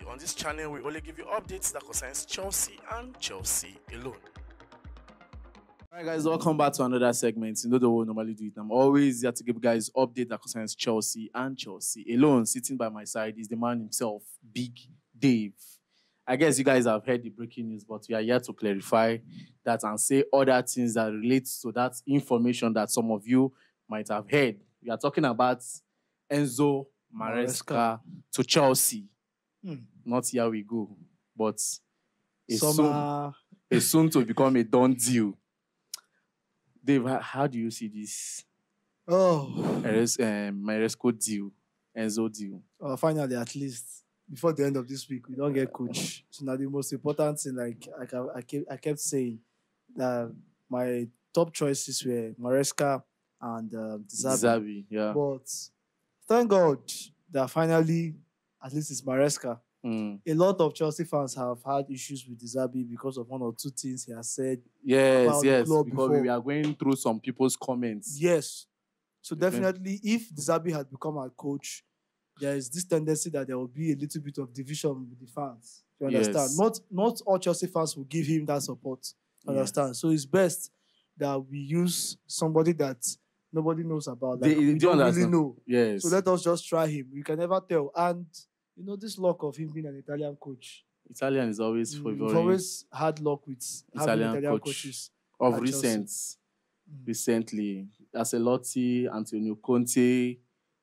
On this channel, we only give you updates that concerns Chelsea and Chelsea alone. All right, guys, welcome back to another segment. You know the way we normally do it. I'm always here to give you guys update that concerns Chelsea and Chelsea alone. Sitting by my side is the man himself, Big Dave. I guess you guys have heard the breaking news, but we are here to clarify that and say other things that relate to that information that some of you might have heard. We are talking about Enzo Maresca to Chelsea. Not here we go, but it's soon to become a done deal. Dave, how do you see this? Maresca deal, Enzo deal. Finally, at least before the end of this week, we don't get coach. So now the most important thing, like I kept saying, that my top choices were Maresca and Zabi. Yeah. But thank God that finally, at least it's Maresca. A lot of Chelsea fans have had issues with Zabi because of one or two things he has said. Yes, because before. we are going through some people's comments. Yes. So definitely, if Zabi had become our coach, there is this tendency that there will be a little bit of division with the fans. You understand? Yes. Not all Chelsea fans will give him that support. You understand? So it's best that we use somebody that nobody knows about. Like we don't really know. Yes. So let us just try him. We can never tell. And you know this luck of him being an Italian coach. Italian is always favoring. We've always had luck with Italian coaches. Of recently, Ancelotti, Antonio Conte,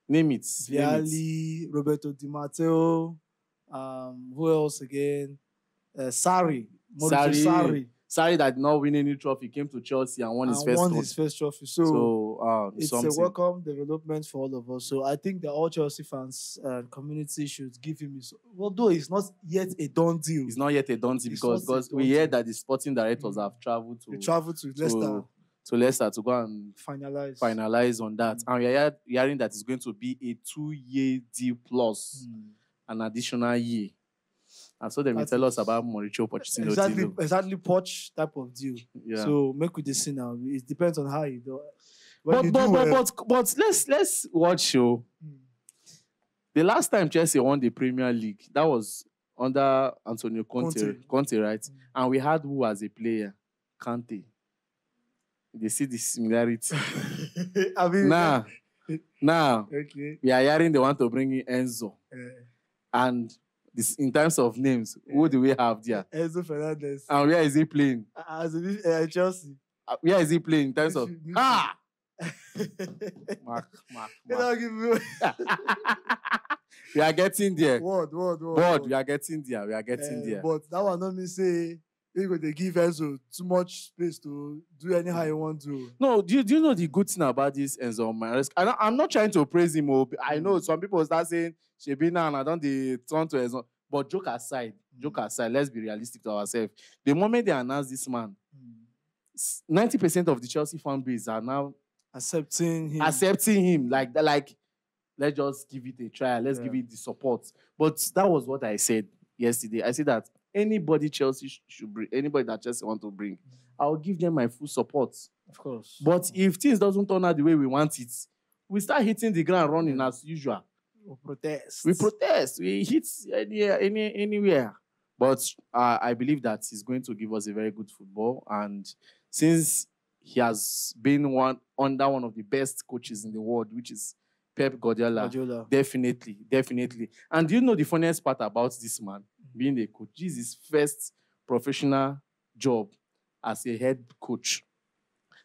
name it. Vialli, Roberto Di Matteo, who else again? Sarri. Sarri that did not win any trophy, came to Chelsea and won his first trophy. So it's something. a welcome development for all of us. So I think that all Chelsea fans and community should give him his. Although it's not yet a done deal. It's not yet a done deal because we hear that the sporting directors have traveled to. They traveled to Leicester. To Leicester to go and finalize on that. And we are hearing that it's going to be a 2-year deal plus an additional year. And so they may tell us about Mauricio Pochettino. Exactly, Poch type of deal. Yeah. So make with this now. It depends on how you do it. But let's watch you. The last time Chelsea won the Premier League, that was under Antonio Conte, right? And we had who as a player? Kante. They see the similarity. Now, okay. We are hearing they want to bring in Enzo. And this, in terms of names, who do we have there? Enzo Fernandez. And where is he playing? As Chelsea. Where is he playing in terms of... Mark. We are getting there. Word. We are getting there. But that one not mean say they give Enzo too much space to do anyhow you want to. No, do you know the good thing about this Enzo Maresca? I'm not trying to praise him. I know some people start saying Shebina and I don't turn to Enzo. But joke aside, let's be realistic to ourselves. The moment they announce this man, 90% of the Chelsea fan base are now accepting him. Like let's just give it a try. Let's give it the support. But that was what I said yesterday. I said that anybody Chelsea should bring, anybody that Chelsea want to bring, I'll give them my full support. Of course. But if things doesn't turn out the way we want it, we start hitting the ground running as usual. We protest. We hit anywhere. But I believe that he's going to give us a very good football. And since he has been under one of the best coaches in the world, which is Pep Guardiola. Definitely. And do you know the funniest part about this man being a coach? This is his first professional job as a head coach.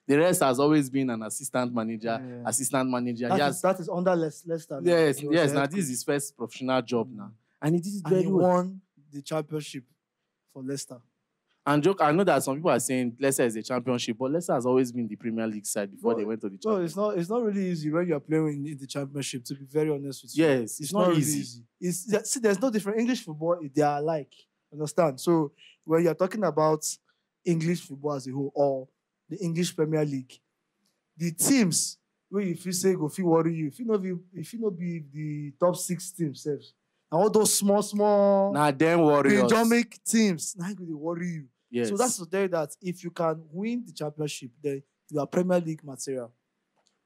The rest has always been an assistant manager. That is under Leicester. Yes. Now this is his first professional job now. And he did it very well. He won the championship for Leicester. And I know that some people are saying Leicester is a championship, but Leicester has always been the Premier League side before they went to the championship. No, it's not really easy when you're playing in the championship, to be very honest with you. Yes, it's not easy. See, there's no different. English football, they are alike. Understand? So when you're talking about English football as a whole, or the English Premier League, the teams where if you say go feel worry you, if you not be the top 6 teams, and all those small them warriors, dynamic teams, now they worry you. Yes. So that's to tell you that if you can win the championship, then you are Premier League material.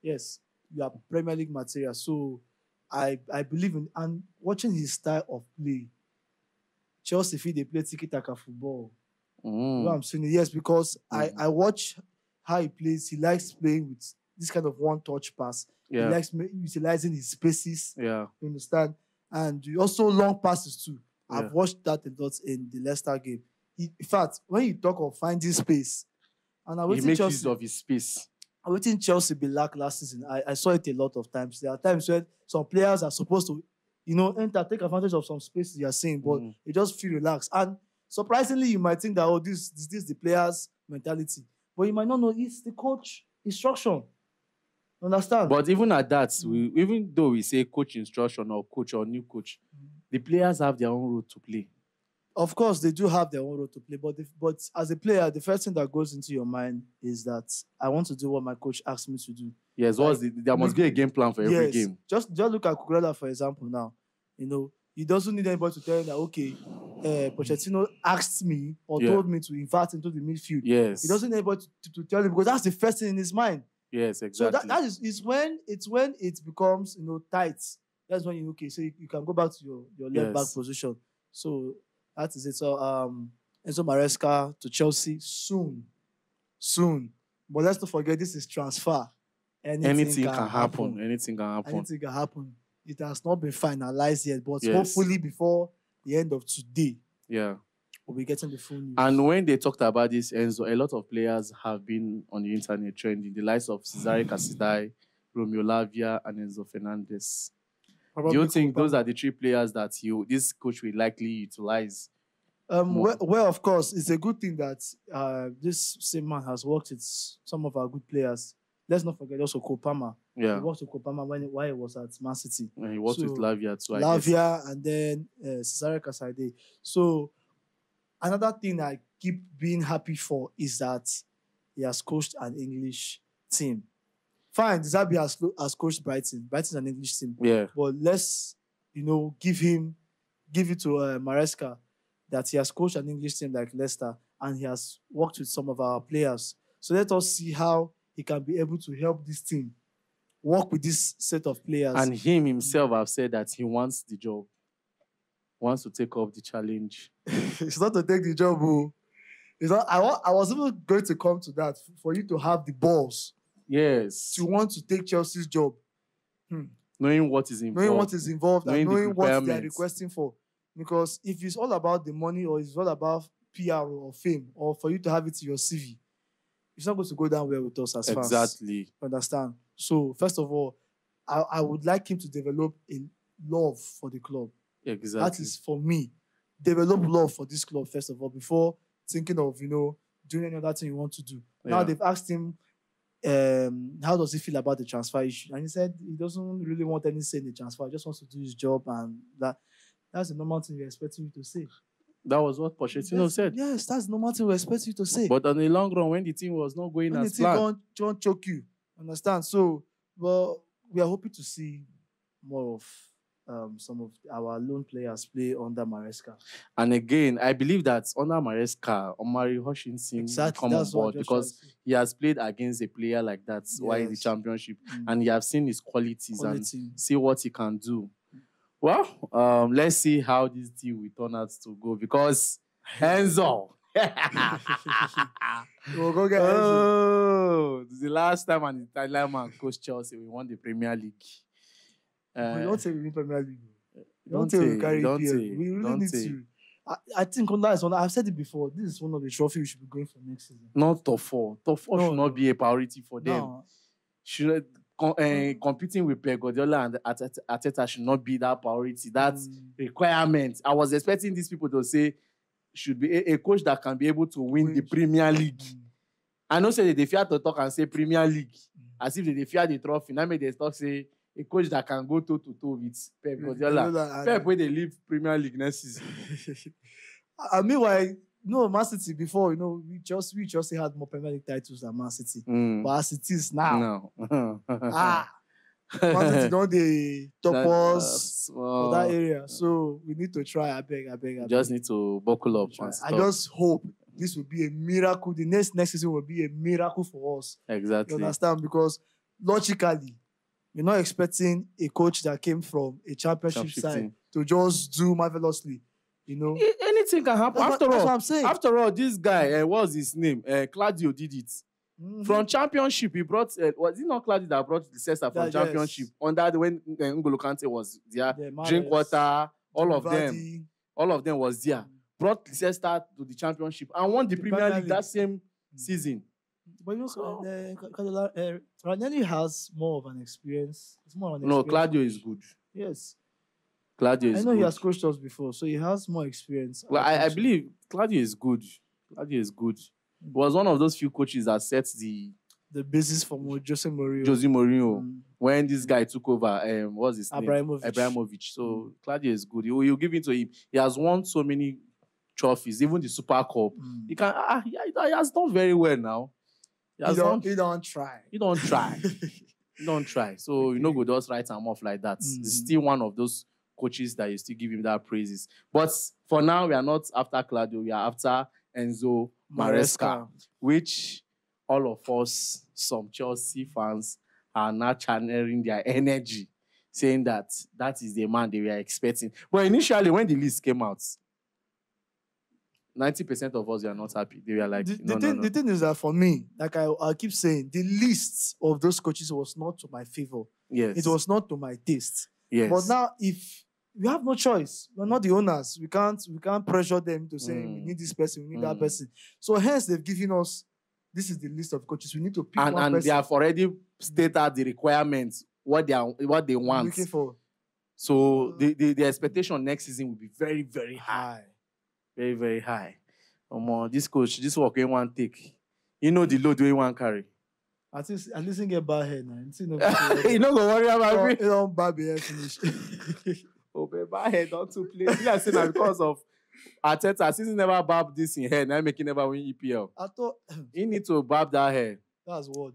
Yes, you are Premier League material. So I believe in, and watching his style of play, Chelsea feel they play tiki-taka football. You know what Mm. I'm saying? Yes, because I watch how he plays. He likes playing with this kind of one-touch pass. He Yeah. likes utilizing his spaces. Yeah. You understand? And also long passes too. Yeah. I've watched that a lot in the Leicester game. In fact, when you talk of finding space, and I He waiting makes use Chelsea, of his space. I waiting Chelsea be lack last season. I saw it a lot of times. There are times when some players are supposed to, enter, take advantage of some spaces you are seeing, but they just feel relaxed. And surprisingly, you might think that, oh, this is the player's mentality. But you might not know it's the coach instruction. Understand? But even at that, even though we say coach instruction or coach or new coach, the players have their own role to play. Of course, they do have their own role to play, but as a player, the first thing that goes into your mind is that I want to do what my coach asked me to do. Yes, there must be a game plan for every game. Just look at Cucurella, for example, now. He doesn't need anybody to tell him that, okay, Pochettino asked me or told me to invert into the midfield. Yes. He doesn't need anybody to tell him, because that's the first thing in his mind. Yes, exactly. So that is when it becomes, tight. That's when so you can go back to your left back position. So that is it. So Enzo Maresca to Chelsea soon. But let's not forget, this is transfer. Anything can happen. Anything can happen. It has not been finalized yet, but hopefully before the end of today, we'll be getting the full news. And when they talked about this, Enzo, a lot of players have been on the internet trending. The likes of Cesare Casidai, Romeo Lavia, and Enzo Fernandez. Do you think those are the three players that this coach will likely utilize? Well, of course, it's a good thing that this same man has worked with some of our good players. Let's not forget also Kopama. Yeah. He worked with Kopama while he was at Man City. And he worked with Lavia too, Lavia and then Cesare Casidai. So another thing I keep being happy for is that he has coached an English team. Fine, Zabi has coached Brighton. Brighton's an English team. Yeah. But let's, give it to Maresca that he has coached an English team like Leicester, and he has worked with some of our players. So let us see how he can be able to help this team work with this set of players. And him himself have said that he wants the job. Wants to take up the challenge. It's not to take the job, bro. It's not, I was even going to come to that, for you to have the balls. Yes. To want to take Chelsea's job. Knowing what is involved. And knowing what they are requesting for. Because if it's all about the money, or it's all about PR or fame, or for you to have it in your CV, it's not going to go down well with us as fans. Exactly. Understand? So, first of all, I would like him to develop a love for the club. Exactly. That is for me. Develop love for this club, first of all, before thinking of, doing any other thing you want to do. Now they've asked him, how does he feel about the transfer issue? And he said he doesn't really want any say in the transfer. He just wants to do his job, and that's the normal thing we're expecting you to say. That was what Pochettino said. Yes, that's the normal thing we expect you to say. But on the long run, when the team was not going as planned, the team don't choke you. Understand? So, well, we are hoping to see more of some of our lone players play under Maresca. And again, I believe that under Maresca, Omari Hutchinson come on board, because he has played against a player like that while in the championship, and he has seen his qualities and see what he can do. Well, let's see how this deal will turn out to go, because Enzo. We'll go get Enzo. This is the last time an Italian man coached Chelsea, we won the Premier League. We don't say we win Premier League. Don't say we carry PL. We really need to. I think I've said it before. This is one of the trophies we should be going for next season. Not top four. Top four should not be a priority for them. No. Should competing with Pep Guardiola and Arteta should not be that priority. That's requirement. I was expecting these people to say should be a coach that can be able to win the Premier League. I know say they fear to talk and say Premier League as if they fear the trophy. Now they talk say a coach that can go toe-to-toe with Pep Guardiola. Pep where they leave Premier League next season. Meanwhile, Man City before, we just had more Premier League titles than Man City. But as it is now, Man City don't they top us for that area. So we need to try. I beg. Just need to buckle up. I just hope this will be a miracle. The next season will be a miracle for us. Exactly. You understand? Because logically, you're not expecting a coach that came from a championship side to just do marvelously. You know, Anything can happen. that's what I'm saying. After all, this guy, what's his name? Claudio did it. From championship, he brought. Was it not Claudio that brought the Leicester from championship? Yes. Under when N'Golo Kante was there, drink water, all of them was there. Brought Leicester to the championship and won the Premier League that same season. But you know, Ranieri has more of an experience. It's more of an No, Claudio is good. Yes. Claudio is good. I know he has coached us before, so he has more experience. Well, I believe Claudio is good. Claudio is good. He was one of those few coaches that set the basis for Jose Mourinho. When this guy took over, what's his name? Abramovich. So Claudio is good. You give it to him. He has won so many trophies, even the Super Cup. He has done very well now. He don't try. He don't try. So you know, go just write him off like that. He's still one of those coaches that you still give him that praises. But for now, we are not after Claudio. We are after Enzo Maresca, which all of us, some Chelsea fans, are now channeling their energy, saying that is the man they were expecting. But initially, when the list came out, 90% of us were not happy. They were like, the thing is that for me, like I keep saying, the list of those coaches was not to my favor. Yes. It was not to my taste. Yes. But now, if we have no choice, we're not the owners. We can't pressure them to say we need this person, we need that person. So hence they've given us, this is the list of coaches. We need to pick one person. And they have already stated the requirements, what they want. Looking for. So the expectation next season will be very, very high. Very, very high. This coach, this work ain't one take. You know the load we want carry. At least get bad head now. You don't go worry about me. You don't bad head finish. Oh, but bad head don't to play. You are saying that because of Arteta, since he never bab this in hair, now making never win EPL. I thought he need to bab that hair. That's what.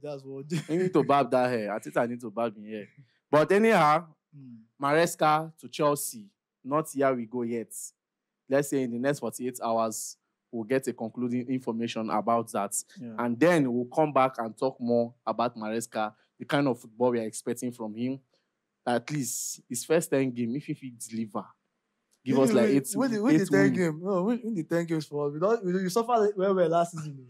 He need to bab that hair. Arteta need to bab in hair. But anyhow, Maresca to Chelsea. Not here we go yet. Let's say in the next 48 hours, we'll get a concluding information about that. Yeah. And then we'll come back and talk more about Maresca, the kind of football we are expecting from him. At least his first 10 games, if he deliver, give us like 8 win the 10 games. No, win the 10 games for us. We suffer where we were last season.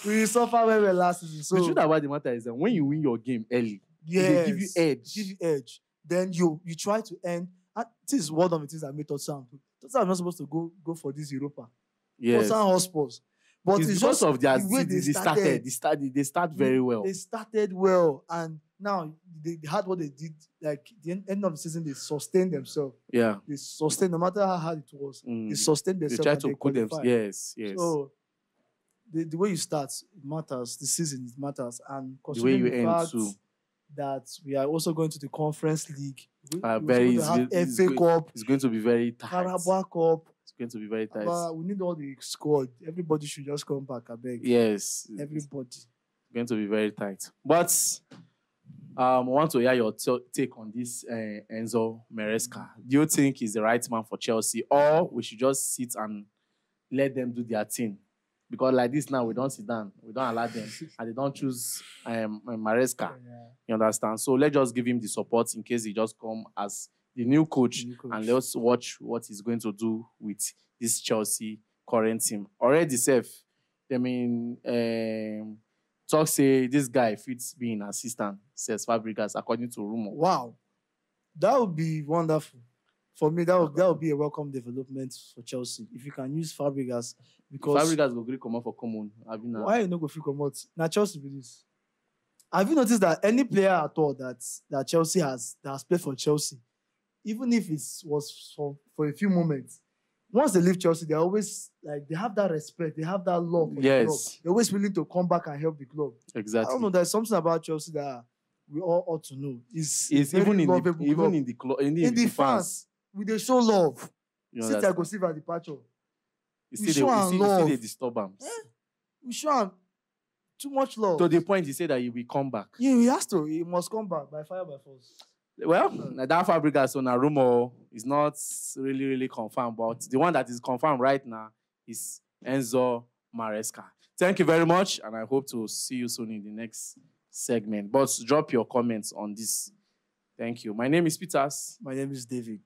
We suffer where we were last season. So the truth about the matter is that when you win your game early, they give you edge. Then you try to end. This is one of the things that made Tottenham. Tottenham not supposed to go for this Europa. Yes. Tottenham Hotspurs. But it's because just of their the way they start very well. They started well, and now they had what they did. Like the end of the season, they sustained themselves. Yeah, they sustained no matter how hard it was. They sustained themselves. They tried to put them. Yes. So the way you start it matters. The season it matters, and the way you end too. That we are also going to the Conference League. FA Cup. It's going to be very tight. Carabao Cup. It's going to be very tight. But we need all the squad. Everybody should just come back, I beg. Yes. Everybody. It's going to be very tight. But I want to hear your take on this Enzo Maresca. Do you think he's the right man for Chelsea, or we should just sit and let them do their thing? Because like this now, we don't sit down. We don't allow them. And they don't choose Maresca. Yeah. You understand? So let's just give him the support in case he just come as the new coach. And let's watch what he's going to do with this Chelsea current team. Already safe. I mean, talk say this guy fits being an assistant, says Fabregas, according to rumor. Wow. That would be wonderful. For me, that would be a welcome development for Chelsea. If you can use Fabregas, because Fabregas will come out for common. Why you not go free come out? Now Chelsea be this. Have you noticed that any player at all that Chelsea has played for Chelsea, even if it was for a few moments, once they leave Chelsea, they always they have that respect, they have that love for the club. They're always willing to come back and help the club. Exactly. I don't know. There's something about Chelsea that we all ought to know. It's even in the fans. We they show love. Since I go see our departure. We show love. They disturb them. We show him too much love. To the point he said that he will come back. Yeah, he has to. He must come back by fire by force. Well, that Fabregas on a rumor is not really confirmed, but the one that is confirmed right now is Enzo Maresca. Thank you very much, and I hope to see you soon in the next segment. But drop your comments on this. Thank you. My name is Peters. My name is David.